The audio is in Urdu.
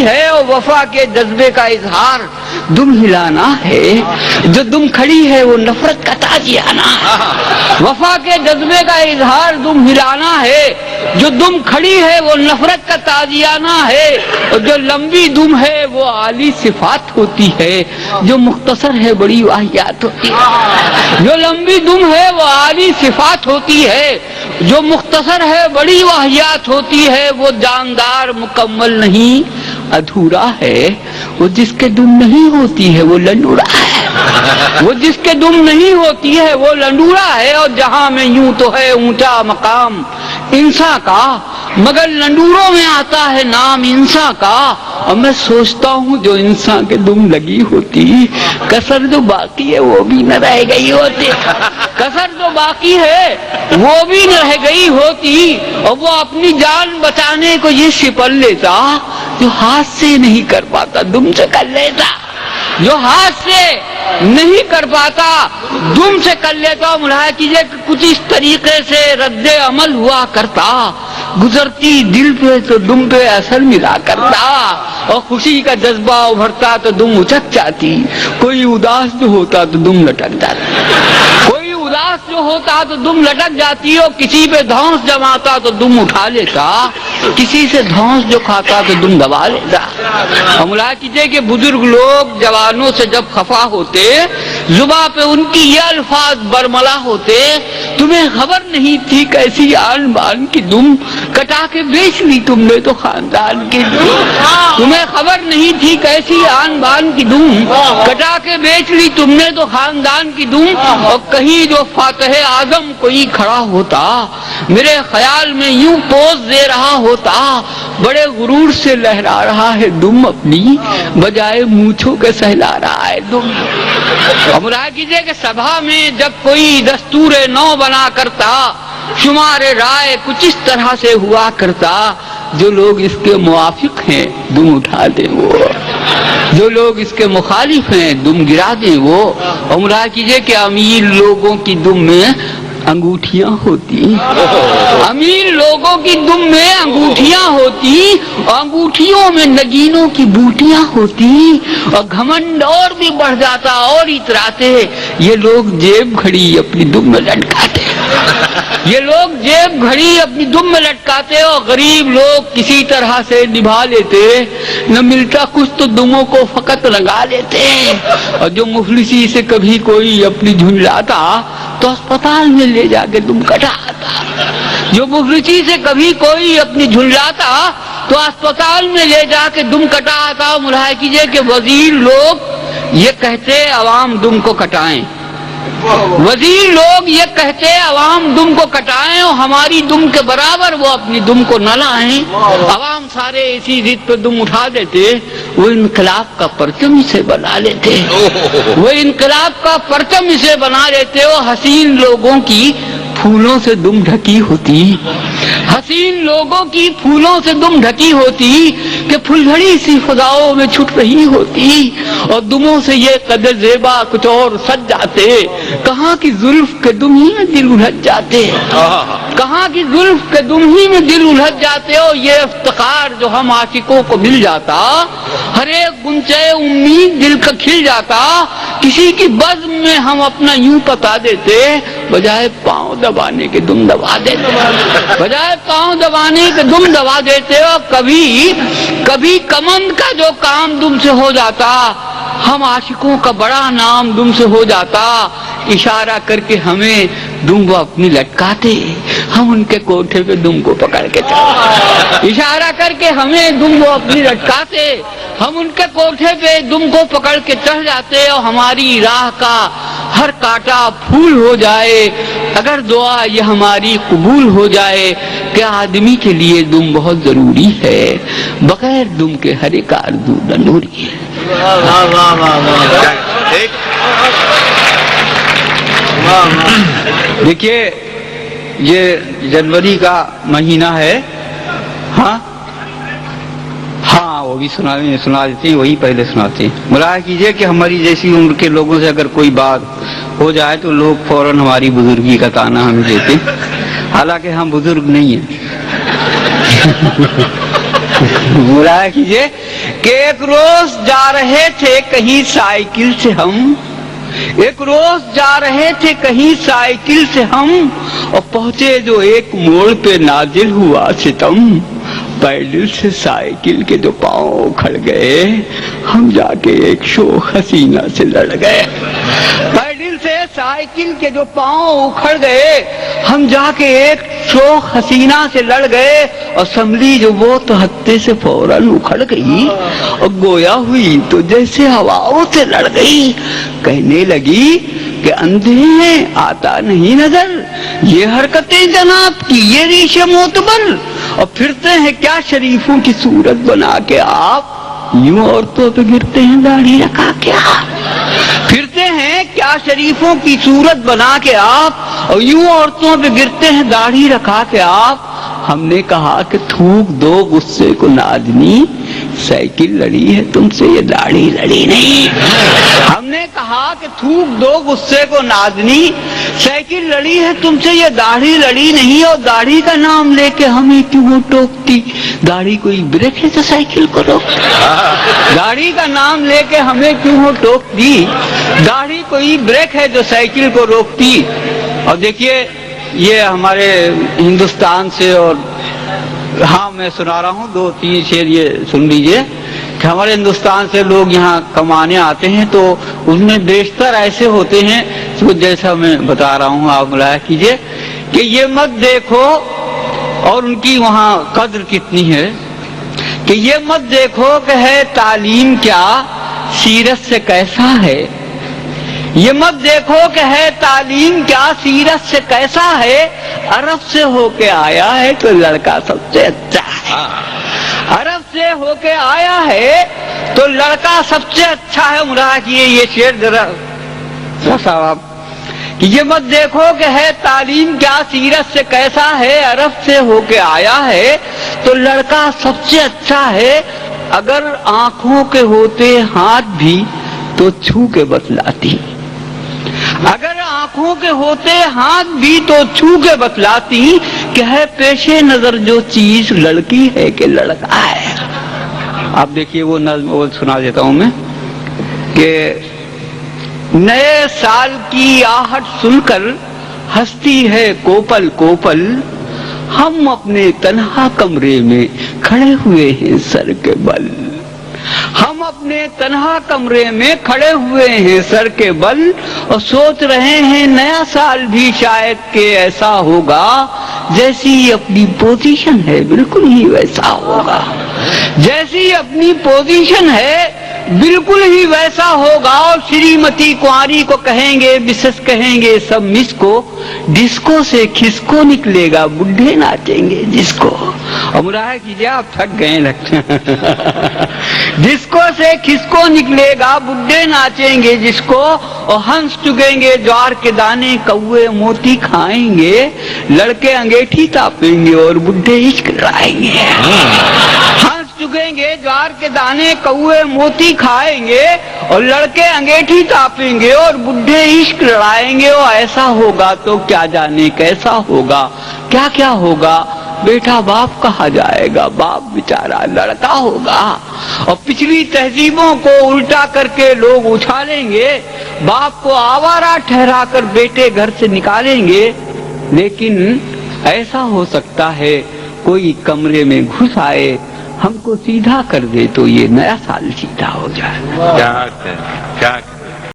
کھڑی ہے اور وفا کے جذبے کا اظہار دم ہلانا ہے، جو دم کھڑی ہے وہ نفرت کا تازیانہ ہے، وفا کے جذبے کا اظہار دم ہلانا ہے، جو دم کھڑی ہے وہ نفرت کا تازیانہ ہے، اور جو لمبی دم ہے وہ عالی صفات ہوتی ہے، جو مختصر ہے بڑی واہیات ہوتی ہے، جو لمبی دم ہے وہ عالی صفات ہوتی ہے، جو مختصر ہے بڑی واہیات ہوتی ہے، وہ جاندار مکمل نہیں ادھورا ہے، وہ جس کے دم نہیں ہوتی ہے وہ لنڈورا ہے، وہ جس کے دم نہیں ہوتی ہے وہ لنڈورا ہے، اور جہاں میں یوں تو ہے اونچا مقام انسان کا، مگر لنڈوروں میں آتا ہے نام انسان کا، اور میں سوچتا ہوں جو انسان کے دم لگی ہوتی، کسر جو باقی ہے وہ بھی نہ رہ گئی ہوتی، کسر جو باقی ہے وہ بھی نہ رہ گئی ہوتی، اور وہ اپنی جان بچانے کو یہ سپر لیتا جو ہاتھ سے نہیں کر پاتا دم سے کر لیتا، جو ہاتھ سے نہیں کر پاتا دم سے کر لیتا۔ ملاحظہ کیجئے کہ کچھ اس طریقے سے رد عمل ہوا کرتا، گزرتی دل پہ تو دم پہ اثر ملا کرتا، اور خوشی کا جذبہ ابھرتا تو دم اچک جاتی، کوئی اداس جو ہوتا تو دم لٹک جاتی، کوئی اداس جو ہوتا تو دم لٹک جاتی، اور کسی پہ دھونس جماتا تو دم اٹھا لیتا، کسی سے دھونس جو کھاتا تو دم دبا لیتا۔ اور ملاحظہ کیجئے کہ بزرگ لوگ جوانوں سے جب خفا ہوتے، زباں پہ ان کی یہ الفاظ برملا ہوتے، تمہیں خبر نہیں تھی کیسی آن بان کی دم کٹا کے بیچ لی تم نے تو خاندان کی دم، تمہیں خبر نہیں تھی کیسی آن بان کی دم کٹا کے بیچ لی تم نے تو خاندان کی دم، اور کہیں جو فاتح اعظم کوئی کھڑا ہوتا میرے خیال میں یوں پوز دے رہا ہوتا، بڑے غرور سے لہرا رہا ہے دم اپنی بجائے مونچھوں کے سہلا رہا ہے دم۔ اور ملاحظہ کیجئے کہ سبھا میں جب کوئی دستور نو بنا کرتا، شمار رائے کچھ اس طرح سے ہوا کرتا، جو لوگ اس کے موافق ہیں دم اٹھا دیں وہ، جو لوگ اس کے مخالف ہیں دم گرا دیں وہ۔ اور ملاحظہ کیجئے کہ امیر لوگوں کی دم میں انگوٹھیاں ہوتی، امیر لوگوں کی دم میں انگوٹھیاں ہوتی، اور انگوٹھیوں میں نگینوں کی بوٹیاں ہوتی، اور گھمنڈ اور بھی بڑھ جاتا اور اتراتے، یہ لوگ جیب گھڑی اپنی دم میں لٹکاتے، یہ لوگ جیب گھڑی اپنی دم میں لٹکاتے، اور غریب لوگ کسی طرح سے نبھا لیتے، نہ ملتا کچھ تو دموں کو فقط رنگا لیتے، اور جو مفلسی سے کبھی کوئی اپنی جھنجھلاتا تو اسپتال میں لے جا کے دم کٹاتا، جو مفلسی سے کبھی کوئی اپنی جھنجھلاتا تو اسپتال میں لے جا کے دم کٹاتا۔ ملاحظہ کیجئے کہ وزیر لوگ یہ کہتے عوام دم کو کٹائیں، وزیر لوگ یہ کہتے عوام دم کو کٹائیں، اور ہماری دم کے برابر وہ اپنی دم کو نہ لائیں، عوام سارے اسی ضد پہ دم اٹھا دیتے، وہ انقلاب کا پرچم اسے بنا لیتے، وہ انقلاب کا پرچم اسے بنا لیتے، اور حسین لوگوں کی پھولوں سے دم ڈھکی ہوتی، حسین لوگوں کی پھولوں سے دم ڈھکی ہوتی کہ پھلجھڑی سی فضاؤں میں چھٹ رہی ہوتی، اور دموں سے یہ قدر زیبا کچھ اور سج جاتے، کہاں کی زلف کے دم ہی میں دل الجھ جاتے، کہاں کی زلف کے دم ہی میں دل الجھ جاتے، اور یہ افتخار جو ہم عاشقوں کو مل جاتا، ہر ایک گنچے امید دل کا کھل جاتا، کسی کی بزم میں ہم اپنا یوں پتا دیتے، بجائے پاؤں دبانے کے دم دبا دیتے، بجائے پاؤں دبانے کے دم دبا دیتے، اور کبھی کمند کا جو کام دم سے ہو جاتا، ہم عاشقوں کا بڑا نام دم سے ہو جاتا، اشارہ کر کے ہمیں دم وہ اپنی لٹکاتے، ہم ان کے کوٹھے پہ دم کو پکڑ کے چڑھتے، اشارہ کر کے ہمیں دم وہ اپنی لٹکاتے، ہم ان کے کوٹھے پہ دم کو پکڑ کے چڑھ جاتے، اور ہماری راہ کا ہر کانٹا پھول ہو جائے، اگر دعا یہ ہماری قبول ہو جائے کہ آدمی کے لیے دم بہت ضروری ہے، بغیر دم کے ہر ایک آرزو ننوری ہے۔ دیکھیے یہ جنوری کا مہینہ ہے، ہاں وہ بھی سنا دیتے ہیں، وہی پہلے سناتے ہیں۔ ملاحظہ کیجئے کہ ہماری جیسی عمر کے لوگوں سے اگر کوئی بات ہو جائے تو لوگ فوراً ہماری بزرگی کا تانا ہمیں دیتے، حالانکہ ہم بزرگ نہیں ہیں۔ ملاحظہ کیجیے کہ ایک روز جا رہے تھے کہیں سائیکل سے ہم، ایک روز جا رہے تھے کہیں سائیکل سے ہم، اور پہنچے جو ایک موڑ پہ نازل ہوا ستم، پیڈل سے سائیکل کے جو پاؤں اکھڑ گئے، ہم جا کے ایک شوخ حسینہ سے لڑ گئے۔ پیڈل سے سائیکل کے جو پاؤں اکھڑ گئے، ہم جا کے ایک شوخ حسینہ سے لڑ گئے، اور سنبھلی جو وہ تو ہتے سے فوراً اکھڑ گئی، اور گویا ہوئی تو جیسے ہواؤں سے لڑ گئی۔ کہنے لگی کہ اندھے ہیں آتا نہیں نظر، یہ حرکتیں جناب کی یہ ریش معتبر، اور پھرتے ہیں کیا شریفوں کی صورت بنا کے آپ، یوں عورتوں پہ گرتے ہیں داڑھی رکھا کے آپ، پھرتے ہیں کیا شریفوں کی صورت بنا کے آپ، اور یوں عورتوں پہ گرتے ہیں داڑھی رکھا کے آپ۔ ہم نے کہا کہ تھوک دو غصے کو نادنی، سائیکل لڑی ہے تم سے یہ داڑھی لڑی نہیں۔ ہم نے کہا کہ تھوک دو غصے کو نادنی، سائیکل لڑی ہے تم سے یہ داڑھی لڑی نہیں، اور داڑھی کا نام لے کے ہمیں کیوں ٹوکتی، داڑھی کوئی بریک ہے تو سائیکل کو روکتی، داڑھی کا نام لے کے ہمیں کیوں ٹوکتی، داڑھی کوئی بریک ہے جو سائیکل کو روکتی۔ اور دیکھیے یہ ہمارے ہندوستان سے، اور ہاں میں سنا رہا ہوں 2-3 شعر یہ سن لیجئے کہ ہمارے ہندوستان سے لوگ یہاں کمانے آتے ہیں تو ان میں بیشتر ایسے ہوتے ہیں جیسا میں بتا رہا ہوں، آپ ملاحظہ کیجئے کہ یہ مت دیکھو، اور ان کی وہاں قدر کتنی ہے کہ یہ مت دیکھو کہ ہے تعلیم کیا سیرت سے کیسا ہے، یہ مت دیکھو کہ ہے تعلیم کیا سیرت سے کیسا ہے، عرب سے ہو کے آیا ہے تو لڑکا سب سے اچھا ہے، عرب سے ہو کے آیا ہے تو لڑکا سب سے اچھا ہے۔ مراحہ کیے یہ شعر ذرا صاحب کہ یہ مت دیکھو کہ ہے تعلیم کیا سیرت سے کیسا ہے، عرب سے ہو کے آیا ہے تو لڑکا سب سے اچھا ہے، اگر آنکھوں کے ہوتے ہاتھ بھی تو چھو کے بتلاتی، اگر آنکھوں کے ہوتے ہاتھ بھی تو چھو کے بتلاتی، کہ ہے پیش نظر جو چیز لڑکی ہے کہ لڑکا ہے۔ آپ دیکھیے وہ نظم وہ سنا دیتا ہوں میں کہ نئے سال کی آہٹ سن کر ہنستی ہے کوپل کوپل، ہم اپنے تنہا کمرے میں کھڑے ہوئے ہیں سر کے بل، ہم اپنے تنہا کمرے میں کھڑے ہوئے ہیں سر کے بل، اور سوچ رہے ہیں نیا سال بھی شاید کہ ایسا ہوگا، جیسی اپنی پوزیشن ہے بالکل ہی ویسا ہوگا، جیسی اپنی پوزیشن ہے بالکل ہی ویسا ہوگا۔ اور شریمتی کنواری کو کہیں گے مسز کہیں گے سب مس کو، ڈسکو سے کھسکو نکلے گا بڈھے ناچیں گے جس کو۔ اور ملاحظہ کیجیے آپ تھک گئے لگتے ہیں ڈسکو سے کھسکو نکلے گا بڈھے ناچیں گے جس کو، اور ہنس چکیں گے جوار کے دانے کوے موتی کھائیں گے، لڑکے انگیٹھی تاپیں گے اور بڈھے عشق لڑائیں گے، ہنس چکیں گے جوار کے دانے کوے موتی کھائیں گے، اور لڑکے انگیٹھی تاپیں گے اور بڈھے عشق لڑائیں گے۔ اور ایسا ہوگا تو کیا جانے کیسا ہوگا، کیا کیا ہوگا، بیٹا باپ کہا جائے گا، باپ بیچارہ لڑکا ہوگا، اور پچھلی تہذیبوں کو الٹا کر کے لوگ اچھالیں گے، باپ کو آوارہ ٹھہرا کر بیٹے گھر سے نکالیں گے۔ لیکن ایسا ہو سکتا ہے کوئی کمرے میں گھس آئے ہم کو سیدھا کر دے تو یہ نیا سال سیدھا ہو جائے۔ کیا